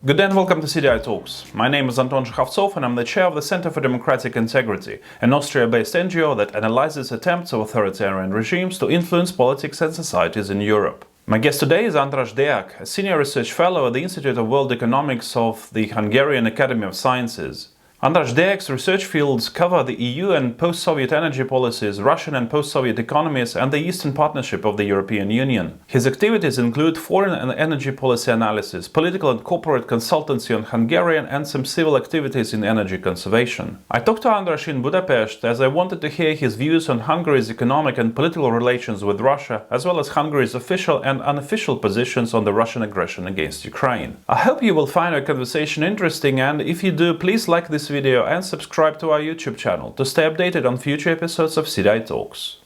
Good day and welcome to CDI Talks. My name is Anton Shekhovtsov and I'm the chair of the Center for Democratic Integrity, an Austria-based NGO that analyzes attempts of authoritarian regimes to influence politics and societies in Europe. My guest today is András Deák, a senior research fellow at the Institute of World Economics of the Hungarian Academy of Sciences. András Deák's research fields cover the EU and post-Soviet energy policies, Russian and post-Soviet economies, and the Eastern Partnership of the European Union. His activities include foreign and energy policy analysis, political and corporate consultancy on Hungarian, and some civil activities in energy conservation. I talked to András in Budapest as I wanted to hear his views on Hungary's economic and political relations with Russia, as well as Hungary's official and unofficial positions on the Russian aggression against Ukraine. I hope you will find our conversation interesting, and if you do, please like this video and subscribe to our YouTube channel to stay updated on future episodes of CDI Talks.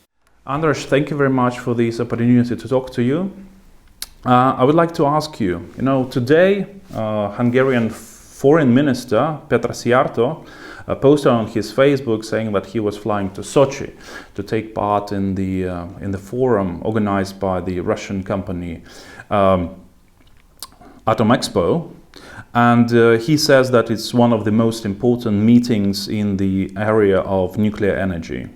András, thank you very much for this opportunity to talk to you. I would like to ask you, today Hungarian Foreign Minister Petr Szijjártó posted on his Facebook saying that he was flying to Sochi to take part in the forum organized by the Russian company Atom Expo. And he says that it's one of the most important meetings in the area of nuclear energy.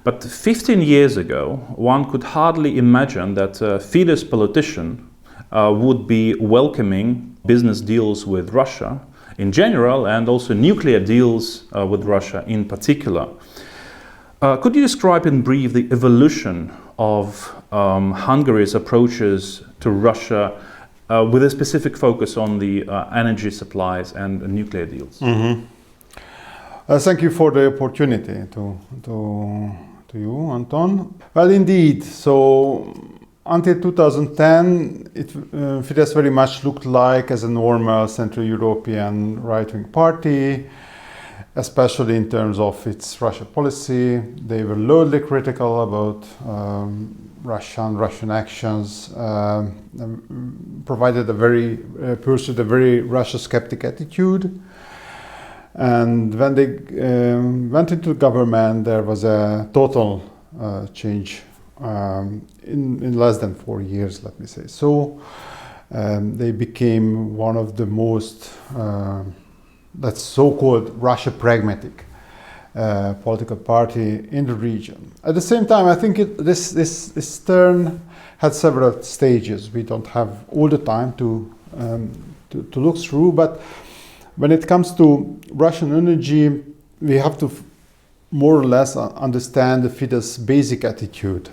But 15 years ago, one could hardly imagine that a Fidesz politician would be welcoming business deals with Russia in general and also nuclear deals with Russia in particular. Could you describe in brief the evolution of Hungary's approaches to Russia with a specific focus on the energy supplies and nuclear deals? Thank you for the opportunity to you, Anton. Well, indeed. So until 2010, Fidesz very much looked like as a normal Central European right-wing party, especially in terms of its Russia policy. They were loudly critical about Russian actions, pursued a very Russia skeptic attitude. And when they went into government, there was a total change in less than 4 years, let me say. So they became one of the most, that's so-called Russia pragmatic political party in the region. At the same time, I think this turn had several stages. We don't have all the time to look through, but when it comes to Russian energy, we have to more or less understand the Fidesz basic attitude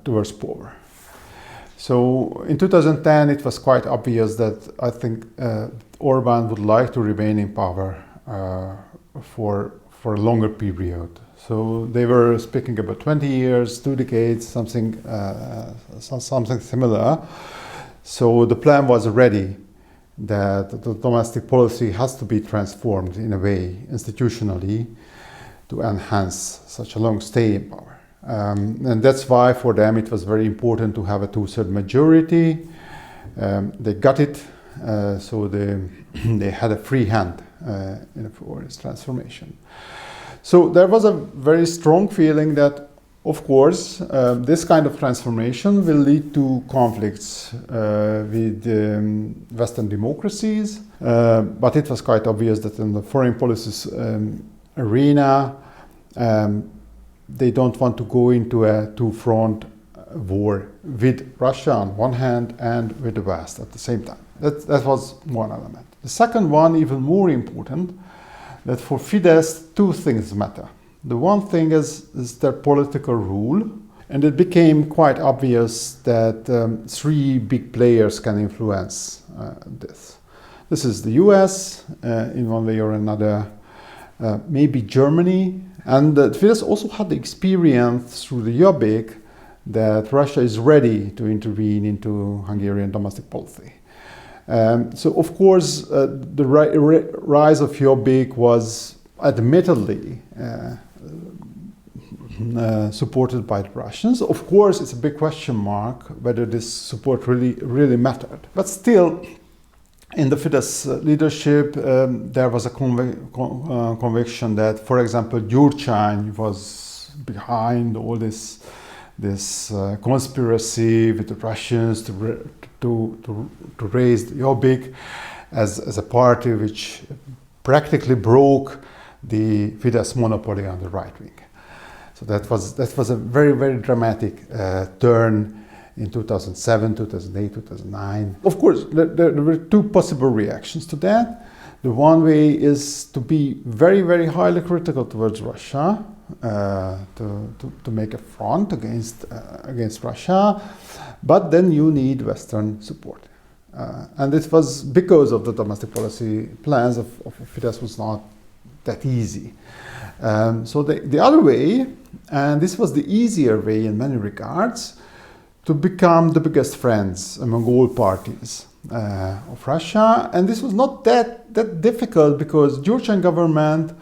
towards power. So in 2010, it was quite obvious that I think Orbán would like to remain in power for a longer period. So they were speaking about 20 years, 2 decades, something similar. So the plan was ready that the domestic policy has to be transformed in a way, institutionally, to enhance such a long stay in power. And that's why for them it was very important to have a 2/3 majority. They got it, so they had a free hand for this transformation. So there was a very strong feeling that, of course, this kind of transformation will lead to conflicts with Western democracies, but it was quite obvious that in the foreign policy arena, they don't want to go into a two-front war with Russia on one hand and with the West at the same time. That was one element. The second one, even more important, that for Fidesz, 2 things matter. The one thing is their political rule, and it became quite obvious that 3 big players can influence this. This is the US in one way or another, maybe Germany, and Fidesz also had the experience through the Jobbik that Russia is ready to intervene into Hungarian domestic policy. So of course, the rise of Jobbik was admittedly supported by the Russians. Of course, it's a big question mark whether this support really mattered. But still, in the Fidesz leadership, there was a conviction that, for example, Gyurcsány was behind all this this conspiracy with the Russians to raise the Jobbik as a party which practically broke the Fidesz monopoly on the right wing. So that was a very, very dramatic turn in 2007, 2008, 2009. Of course, there were two possible reactions to that. The one way is to be very, very highly critical towards Russia, to make a front against Russia, but then you need Western support. And it was because of the domestic policy plans of Fidesz was not that easy. So the other way, and this was the easier way in many regards, to become the biggest friends among all parties of Russia. And this was not that difficult because Georgian government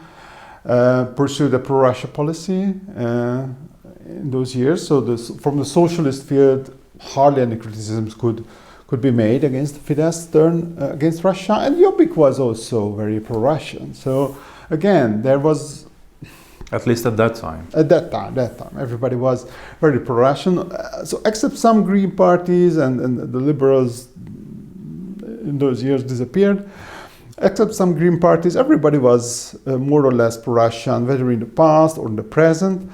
pursued a pro-Russia policy in those years. So from the socialist field, hardly any criticisms could be made against Fidesz turn against Russia. And Jobbik was also very pro-Russian. So again, there was... At least at that time. At that time, everybody was very pro-Russian. So except some Green parties and the liberals in those years disappeared. Except some Green parties, everybody was more or less pro-Russian, whether in the past or in the present.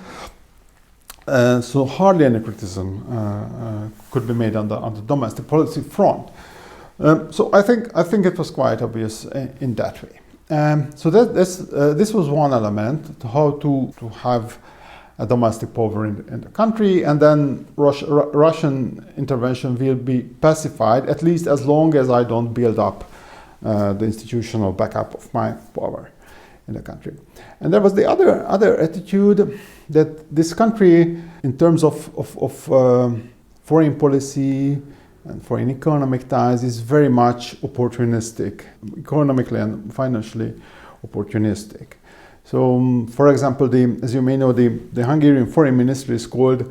So hardly any criticism could be made on the domestic policy front. So I think it was quite obvious in that way. So this was one element to how to have a domestic power in the country, and then Russian intervention will be pacified, at least as long as I don't build up the institutional backup of my power in the country. And there was the other attitude that this country, in terms of foreign policy and foreign economic ties, is very much opportunistic, economically and financially opportunistic. So, for example, as you may know, the Hungarian foreign ministry is called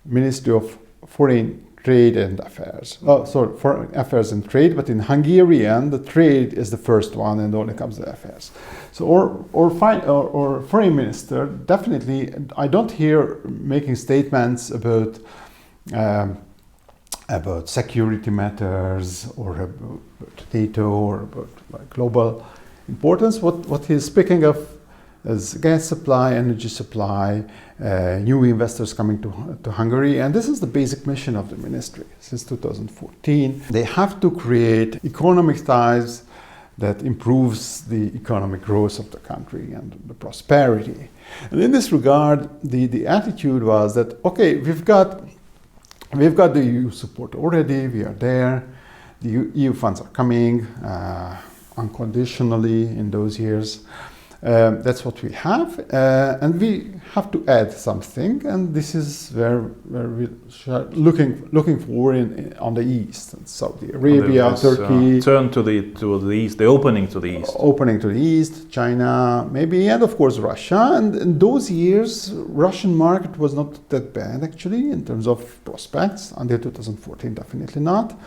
Ministry of Foreign Trade and Affairs. Foreign Affairs and Trade, but in Hungarian, the trade is the first one, and only comes the affairs. So, or foreign minister, definitely, I don't hear making statements about security matters or about NATO or about global importance. What he's speaking of is gas supply, energy supply, new investors coming to Hungary, and this is the basic mission of the ministry since 2014. They have to create economic ties that improves the economic growth of the country and the prosperity. And in this regard, the attitude was that, okay, we've got the EU support already, we are there, the EU funds are coming unconditionally in those years. That's what we have, and we have to add something, and this is where we are looking for on the east, Saudi Arabia, Turkey. Turn to the east, the opening to the east. Opening to the east, China, maybe, and of course Russia. And in those years, Russian market was not that bad actually in terms of prospects. Until 2014, definitely not.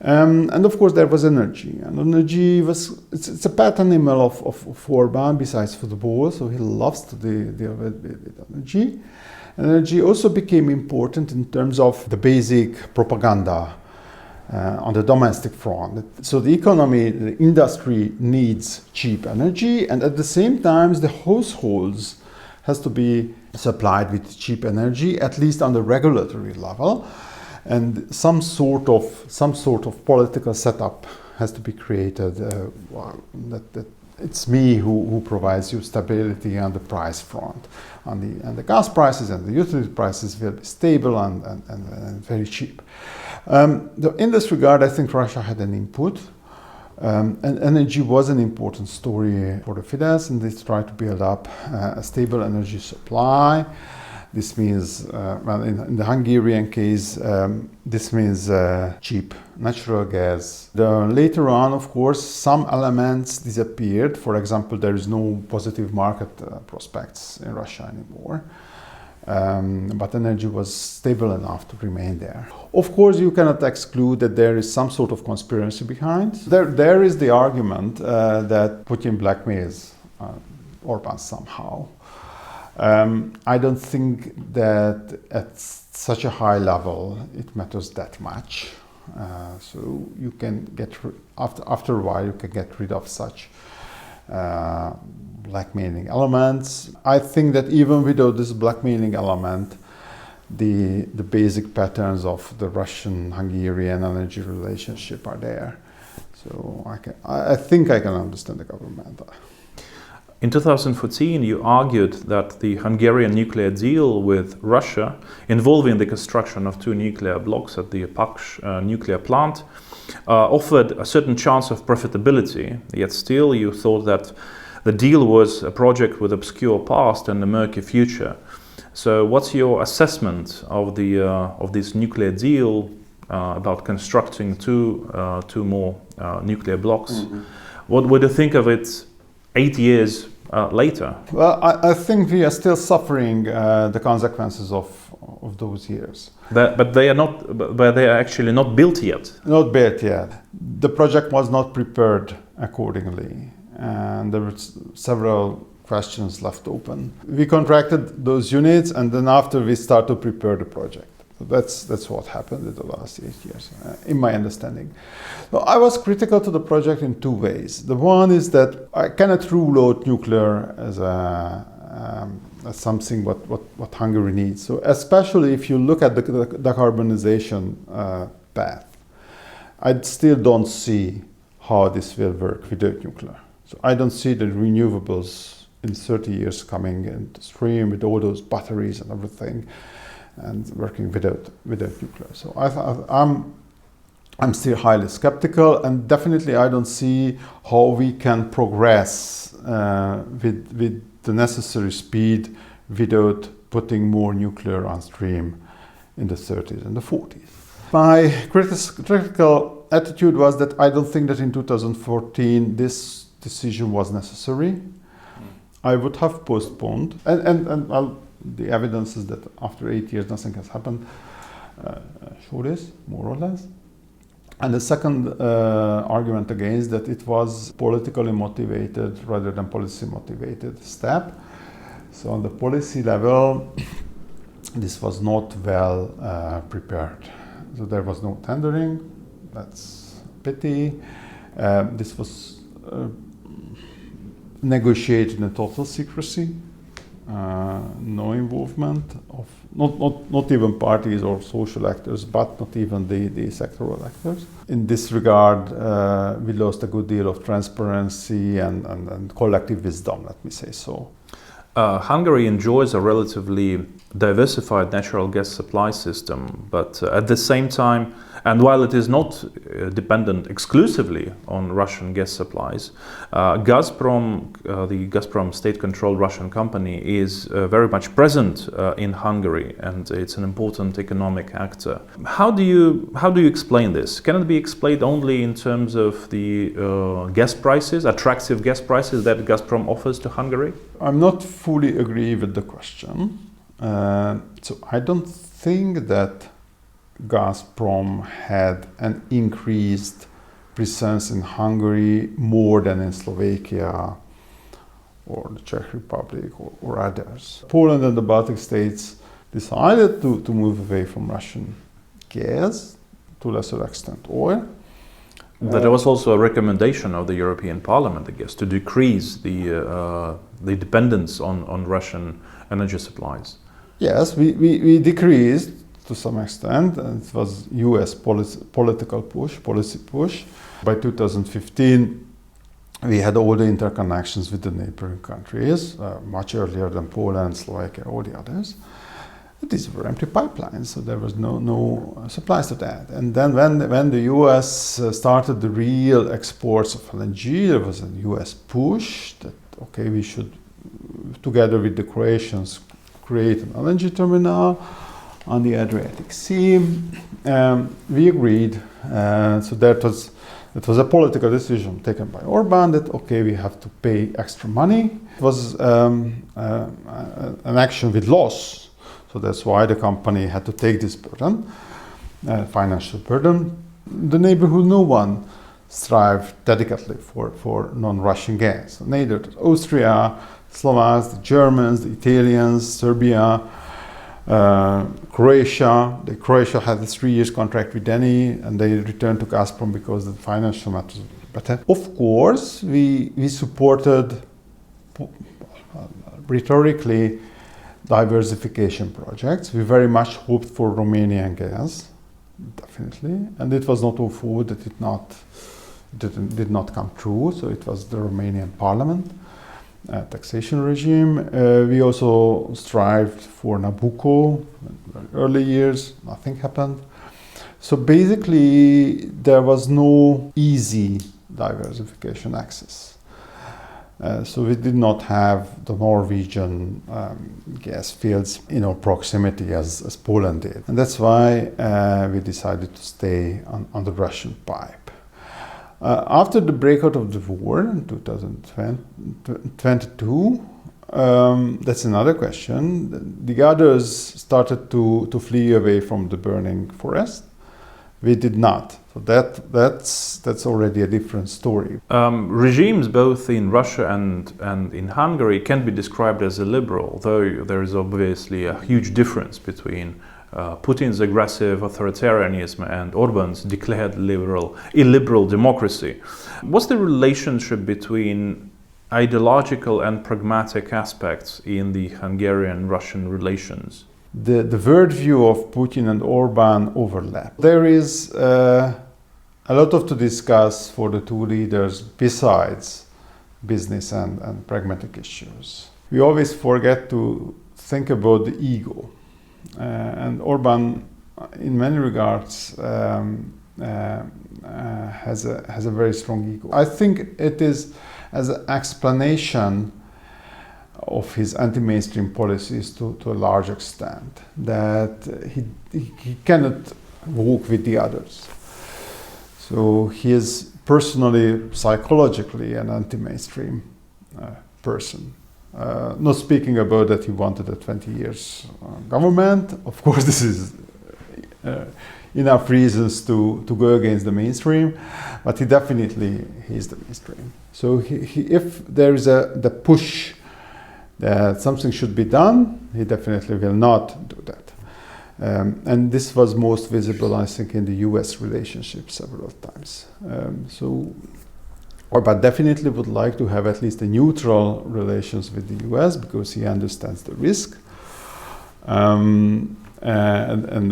And of course there was energy, and energy it's a pet animal of Orbán besides football, so he loves to deal with energy. Energy also became important in terms of the basic propaganda on the domestic front. So the economy, the industry needs cheap energy, and at the same time the households has to be supplied with cheap energy, at least on the regulatory level. And some sort of political setup has to be created. That it's me who provides you stability on the price front, and the gas prices and the utility prices will be stable and very cheap. In this regard, I think Russia had an input, and energy was an important story for the Fidesz, and they tried to build up a stable energy supply. This means, in the Hungarian case, this means cheap natural gas. Later on, of course, some elements disappeared. For example, there is no positive market prospects in Russia anymore. But energy was stable enough to remain there. Of course, you cannot exclude that there is some sort of conspiracy behind. There is the argument that Putin blackmails Orbán somehow. I don't think that at such a high level it matters that much. So you can get after a while you can get rid of such blackmailing elements. I think that even without this blackmailing element, the basic patterns of the Russian-Hungarian energy relationship are there. So I think I can understand the government. In 2014, you argued that the Hungarian nuclear deal with Russia, involving the construction of 2 nuclear blocks at the Paks nuclear plant, offered a certain chance of profitability, yet still you thought that the deal was a project with obscure past and a murky future. So what's your assessment of this nuclear deal about constructing two more nuclear blocks? Mm-hmm. What would you think of it 8 years later? Well, I think we are still suffering the consequences of those years. But they are actually not built yet. Not built yet. The project was not prepared accordingly, and there were several questions left open. We contracted those units, and then after we started to prepare the project. So that's what happened in the last 8 years, in my understanding. So I was critical to the project in 2 ways. The one is that I cannot rule out nuclear as as something what Hungary needs. So especially if you look at the decarbonization path, I still don't see how this will work without nuclear. So I don't see the renewables in 30 years coming into stream with all those batteries and everything, and working without nuclear. So I'm still highly skeptical, and definitely I don't see how we can progress with the necessary speed without putting more nuclear on stream in the 30s and the 40s. My critical attitude was that I don't think that in 2014 this decision was necessary. I would have postponed, and the evidence is that after 8 years nothing has happened, show this, more or less. And the second argument against that, it was politically motivated rather than policy motivated step. So on the policy level, this was not well prepared. So there was no tendering, that's a pity. This was negotiated in total secrecy. No involvement of not even parties or social actors, but not even the sectoral actors. In this regard, we lost a good deal of transparency and collective wisdom, let me say so. Hungary enjoys a relatively diversified natural gas supply system, but at the same time, and while it is not dependent exclusively on Russian gas supplies, Gazprom, the Gazprom state-controlled Russian company, is very much present in Hungary, and it's an important economic actor. How do you explain this? Can it be explained only in terms of the gas prices, attractive gas prices that Gazprom offers to Hungary? I'm not fully agree with the question. So I don't think that Gazprom had an increased presence in Hungary more than in Slovakia or the Czech Republic or others. Poland and the Baltic states decided to move away from Russian gas, to a lesser extent oil. There was also a recommendation of the European Parliament, I guess, to decrease the dependence on Russian energy supplies. Yes, we decreased to some extent, and it was US policy push. By 2015, we had all the interconnections with the neighboring countries, much earlier than Poland, Slovakia, all the others. These were empty pipelines, so there was no supplies to that. And then when the US started the real exports of LNG, there was a US push that, okay, we should, together with the Croatians, create an LNG terminal on the Adriatic Sea. We agreed, so that was a political decision taken by Orbán that, okay, we have to pay extra money. It was an action with loss, so that's why the company had to take this burden, financial burden. The neighborhood, no one strived dedicatedly for non-Russian gas. Neither Austria Slovaks, the Germans, the Italians, Serbia, Croatia. Croatia had a 3 years contract with Eni, and they returned to Gazprom because the financial matters were better. Of course, we supported rhetorically diversification projects. We very much hoped for Romanian gas, definitely, and it was not all food that did not come true. So it was the Romanian parliament taxation regime. We also strived for Nabucco in the early years. Nothing happened. So basically, there was no easy diversification access. So we did not have the Norwegian gas fields in our proximity as Poland did. And that's why we decided to stay on the Russian pipe. After the breakout of the war in 2022, that's another question. The others started to flee away from the burning forest. We did not. So that's already a different story. Regimes both in Russia and in Hungary can be described as illiberal, though there is obviously a huge difference between Putin's aggressive authoritarianism and Orbán's declared illiberal democracy. What's the relationship between ideological and pragmatic aspects in the Hungarian-Russian relations? The worldview of Putin and Orbán overlap. There is a lot to discuss for the two leaders besides business and pragmatic issues. We always forget to think about the ego. And Orbán, in many regards, has a very strong ego. I think it is as an explanation of his anti-mainstream policies to a large extent, that he cannot walk with the others. So he is personally, psychologically, an anti-mainstream person. Not speaking about that he wanted a 20 years government. Of course, this is enough reasons to go against the mainstream, but he definitely is the mainstream. So if there is the push that something should be done, he definitely will not do that. And this was most visible, I think, in the US relationship several times. Orbán definitely would like to have at least a neutral relations with the US because he understands the risk. And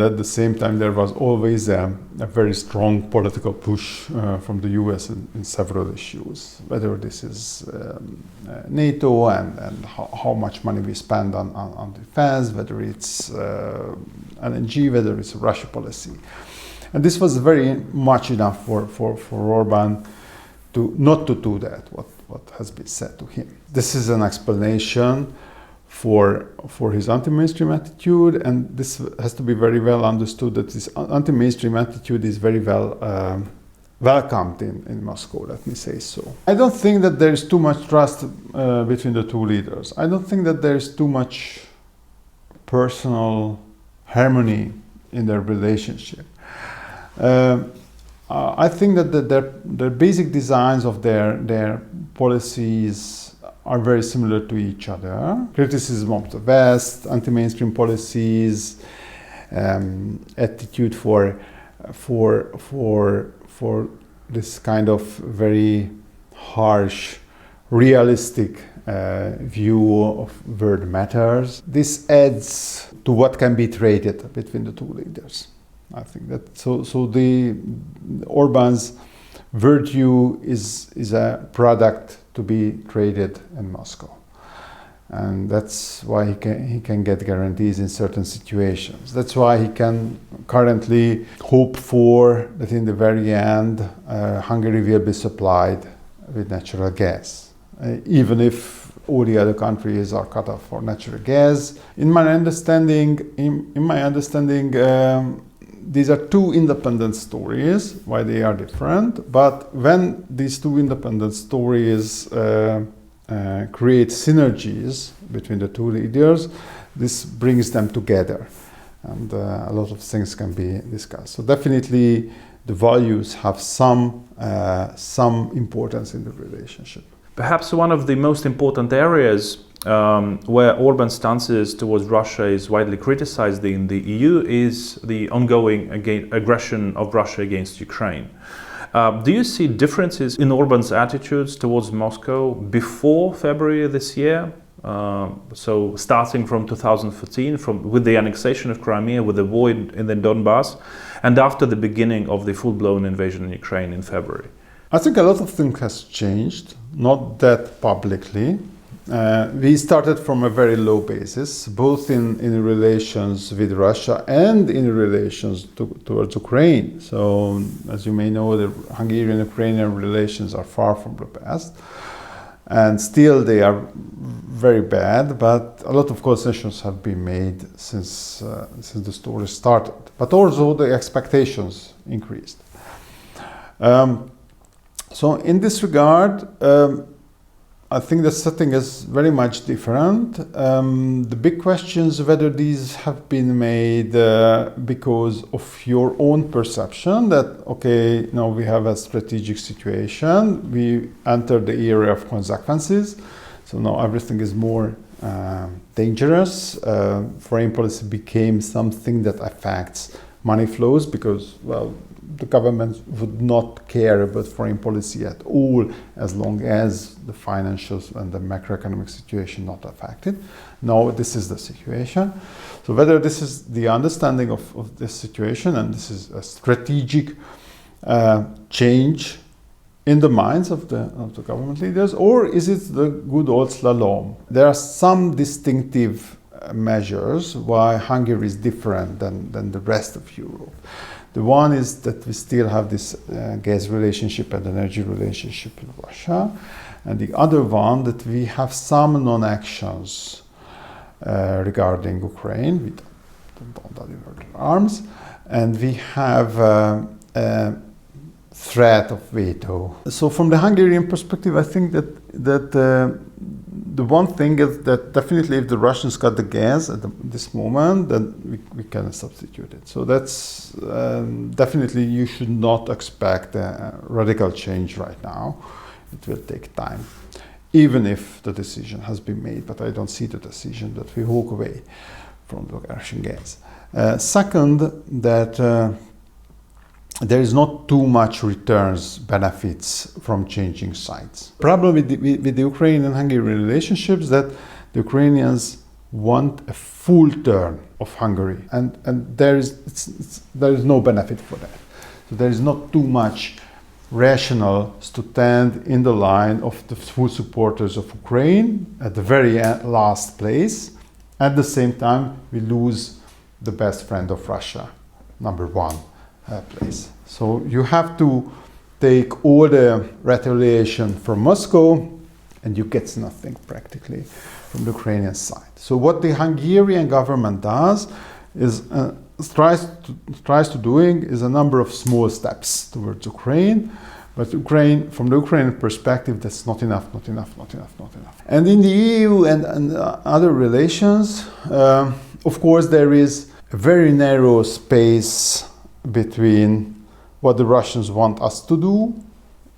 at the same time, there was always a very strong political push from the US in several issues, whether this is NATO and how much money we spend on defense, whether it's LNG, whether it's Russia policy. And this was very much enough for Orbán not to do that, what has been said to him. This is an explanation for his anti-mainstream attitude, and this has to be very well understood that this anti-mainstream attitude is very well welcomed in Moscow, let me say so. I don't think that there is too much trust between the two leaders. I don't think that there is too much personal harmony in their relationship. I think that the basic designs of their policies are very similar to each other. Criticism of the West, anti-mainstream policies, attitude for this kind of very harsh, realistic view of world matters. This adds to what can be traded between the two leaders. I think that so the Orbán's virtue is a product to be traded in Moscow, and that's why he can get guarantees in certain situations. That's why he can currently hope for that in the very end Hungary will be supplied with natural gas, even if all the other countries are cut off for natural gas. In my understanding, these are two independent stories, why they are different, but when these two independent stories create synergies between the two leaders, this brings them together, and a lot of things can be discussed. So definitely the values have some importance in the relationship. Perhaps one of the most important areas where Orbán's stances towards Russia is widely criticized in the EU is the ongoing aggression of Russia against Ukraine. Do you see differences in Orbán's attitudes towards Moscow before February this year? So starting from 2014, with the annexation of Crimea, with the war in the Donbass, and after the beginning of the full-blown invasion in Ukraine in February? I think a lot of things has changed, not that publicly. We started from a very low basis, both in relations with Russia and in relations towards Ukraine. So, as you may know, the Hungarian-Ukrainian relations are far from the best. And still they are very bad, but a lot of concessions have been made since the story started. But also the expectations increased. So in this regard, I think the setting is very much different. The big question is whether these have been made because of your own perception that, okay, now we have a strategic situation, we enter the era of consequences, so now everything is more dangerous. Foreign policy became something that affects money flows because, well, the government would not care about foreign policy at all as long as the financials and the macroeconomic situation not affected. Now this is the situation. So whether this is the understanding of this situation and this is a strategic change in the minds of the government leaders, or is it the good old slalom? There are some distinctive measures why Hungary is different than the rest of Europe. The one is that we still have this gas relationship and energy relationship with Russia. And the other one, that we have some non-actions regarding Ukraine. We don't deliver arms. And we have a threat of veto. So from the Hungarian perspective, I think that the one thing is that definitely if the Russians cut the gas at this moment, then we can substitute it. So that's definitely, you should not expect a radical change right now. It will take time, even if the decision has been made, but I don't see the decision that we walk away from the Russian gas. Second, that there is not too much returns benefits from changing sides. Problem with the Ukrainian and Hungarian relationships that the Ukrainians want a full turn of Hungary, and there is no benefit for that. So there is not too much rationale to stand in the line of the full supporters of Ukraine at the very last place. At the same time, we lose the best friend of Russia, number one. Place. So you have to take all the retaliation from Moscow and you get nothing practically from the Ukrainian side. So what the Hungarian government does is tries to doing is a number of small steps towards Ukraine, but Ukraine, from the Ukrainian perspective, that's not enough. And in the EU and other relations, of course, there is a very narrow space between what the Russians want us to do,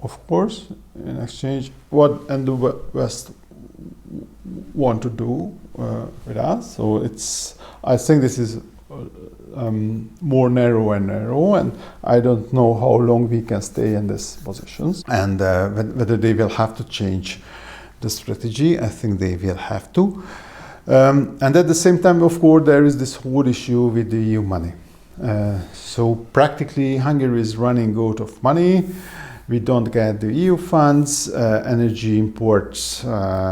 of course, in exchange, and the West want to do with us. So I think this is more narrow and narrow, and I don't know how long we can stay in these positions, and whether they will have to change the strategy. I think they will have to. And at the same time, of course, there is this whole issue with the EU money. So practically Hungary is running out of money. We don't get the EU funds, energy imports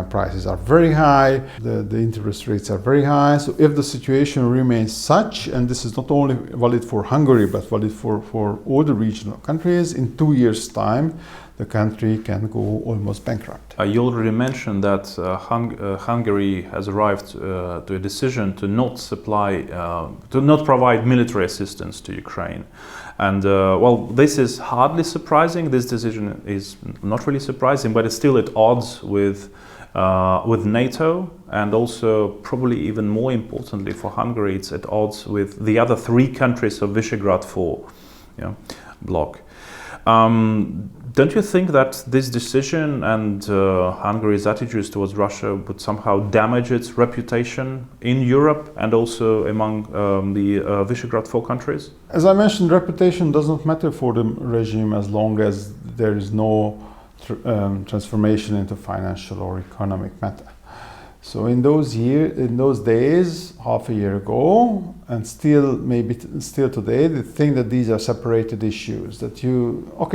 prices are very high, the interest rates are very high. So if the situation remains such, and this is not only valid for Hungary, but valid for all the regional countries, in 2 years' time, the country can go almost bankrupt. You already mentioned that Hungary has arrived to a decision to not provide military assistance to Ukraine. And well, this is hardly surprising. This decision is not really surprising, but it's still at odds with NATO, and also probably even more importantly for Hungary, it's at odds with the other 3 countries of Visegrad 4 bloc. Don't you think that this decision and Hungary's attitudes towards Russia would somehow damage its reputation in Europe and also among the Visegrad 4 countries? As I mentioned, reputation doesn't matter for the regime as long as there is no transformation into financial or economic matter. So in those days, half a year ago, and still maybe still today, they think that these are separated issues. That you are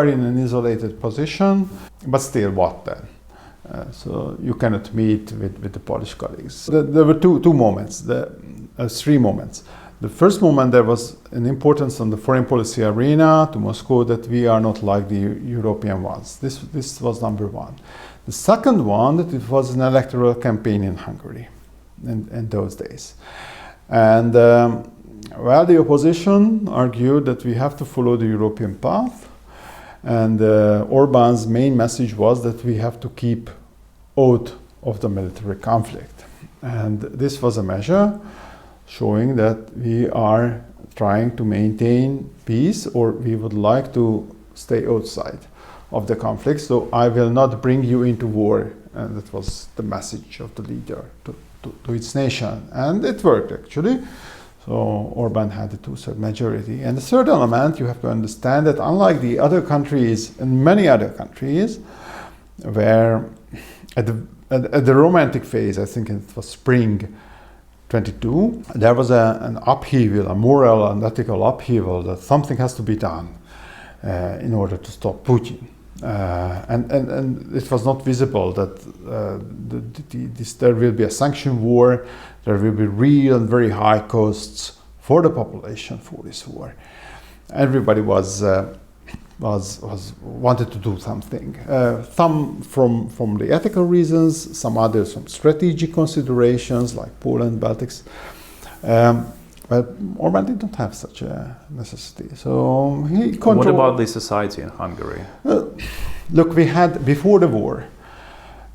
in an isolated position, but still what then? So you cannot meet with the Polish colleagues. There were three moments. The first moment, there was an importance on the foreign policy arena to Moscow that we are not like the European ones. This was number one. The second one, that it was an electoral campaign in Hungary in those days. And the opposition argued that we have to follow the European path. And Orbán's main message was that we have to keep out of the military conflict. And this was a measure showing that we are trying to maintain peace, or we would like to stay outside of the conflict. So I will not bring you into war. And that was the message of the leader to its nation. And it worked actually. So Orbán had a two-thirds majority. And the third element, you have to understand that unlike the other countries and many other countries, where at the romantic phase, I think it was spring 22, there was an upheaval, a moral and ethical upheaval, that something has to be done in order to stop Putin. And it was not visible that there will be a sanction war, there will be real and very high costs for the population for this war. Everybody wanted to do something. Some from the ethical reasons, some others from strategic considerations like Poland, Baltics. But Orbán didn't have such a necessity. So he controlled. What about the society in Hungary? Look, we had, before the war,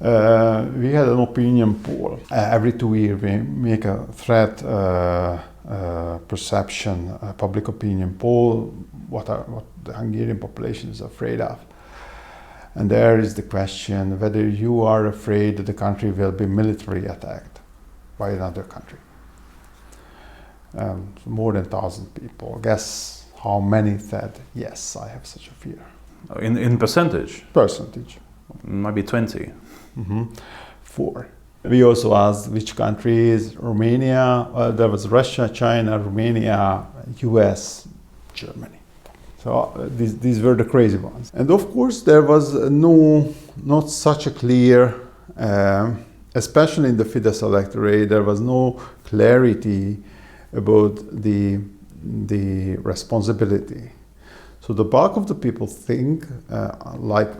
we had an opinion poll. Every 2 years we make a threat perception, public opinion poll, what the Hungarian population is afraid of. And there is the question whether you are afraid that the country will be militarily attacked by another country. More than 1,000 people. Guess how many said, yes, I have such a fear. In percentage? Percentage. Maybe 20. 4. We also asked which countries: Romania, there was Russia, China, Romania, US, Germany. So these were the crazy ones. And of course there was not such a clear, especially in the Fidesz electorate, there was no clarity about the responsibility. So the bulk of the people think, like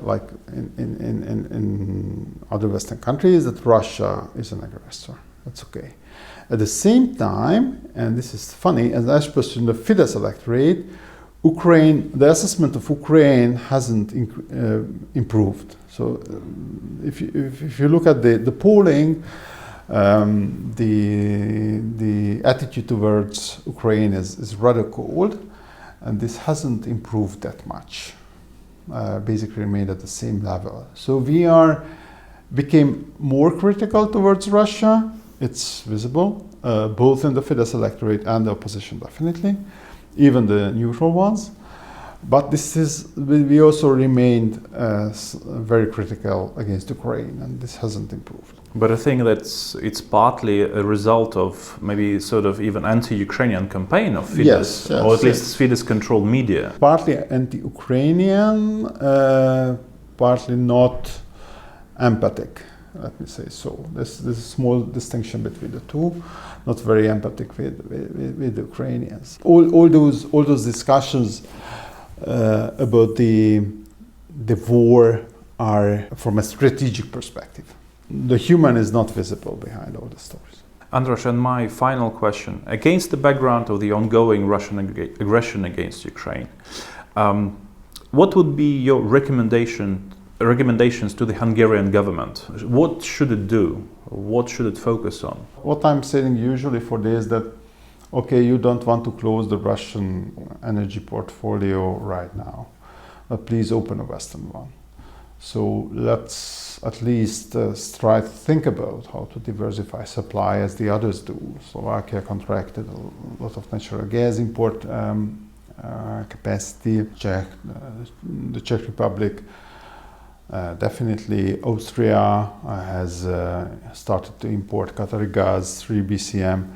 in other Western countries, that Russia is an aggressor. That's okay. At the same time, and this is funny, as especially in the Fidesz electorate, the assessment of Ukraine hasn't improved. So if you look at the polling, the attitude towards Ukraine is rather cold. And this hasn't improved that much, basically remained at the same level. So we became more critical towards Russia. It's visible, both in the Fidesz electorate and the opposition, definitely, even the neutral ones. But we also remained very critical against Ukraine, and this hasn't improved. But I think that it's partly a result of maybe sort of even anti-Ukrainian campaign of Fidesz, yes, or at least Fidesz-controlled media. Partly anti-Ukrainian, partly not empathic, let me say so. There's a small distinction between the two, not very empathic with the Ukrainians. All those discussions about the war are from a strategic perspective. The human is not visible behind all the stories. András, and my final question, against the background of the ongoing Russian aggression against Ukraine, what would be your recommendations to the Hungarian government? What should it do? What should it focus on? What I'm saying usually for this is that okay, you don't want to close the Russian energy portfolio right now, but please open a Western one. So let's at least try to think about how to diversify supply as the others do. Slovakia contracted a lot of natural gas import capacity. The Czech Republic, definitely Austria has started to import Qatari gas, 3 BCM.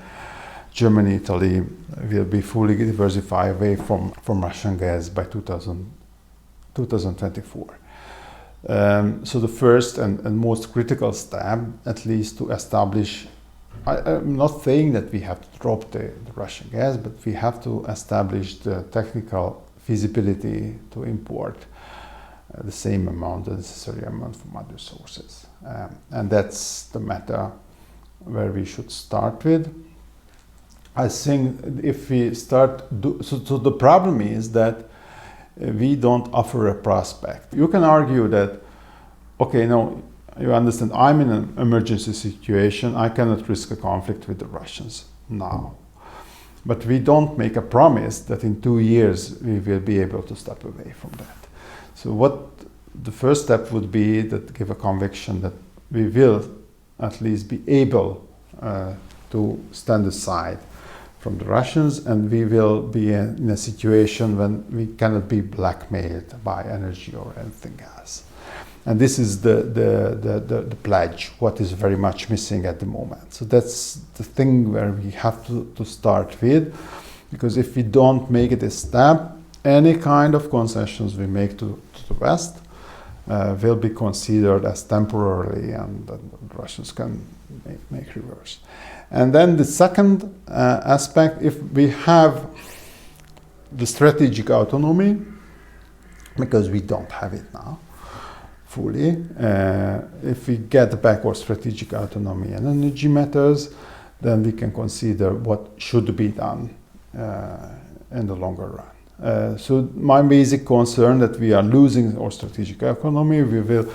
Germany, Italy will be fully diversified away from Russian gas by 2024. So the first and most critical step, at least to establish, I'm not saying that we have to drop the Russian gas, but we have to establish the technical feasibility to import the same amount, the necessary amount from other sources. And that's the matter where we should start with. I think if we start, so the problem is that we don't offer a prospect. You can argue that, okay, no, you understand, I'm in an emergency situation, I cannot risk a conflict with the Russians now. But we don't make a promise that in 2 years we will be able to step away from that. So what the first step would be that give a conviction that we will at least be able to stand aside from the Russians, and we will be in a situation when we cannot be blackmailed by energy or anything else. And this is the pledge, what is very much missing at the moment. So that's the thing where we have to start with, because if we don't make it a step, any kind of concessions we make to the West will be considered as temporary, and the Russians can make reverse. And then the second aspect, if we have the strategic autonomy, because we don't have it now fully, if we get back our strategic autonomy and energy matters, then we can consider what should be done in the longer run. So my basic concern that we are losing our strategic autonomy, we will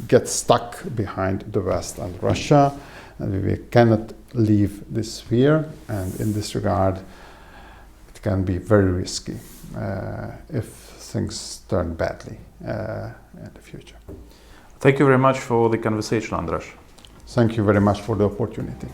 get stuck behind the West and Russia, and we cannot leave this sphere, and in this regard it can be very risky if things turn badly in the future. Thank you very much for the conversation, András. Thank you very much for the opportunity.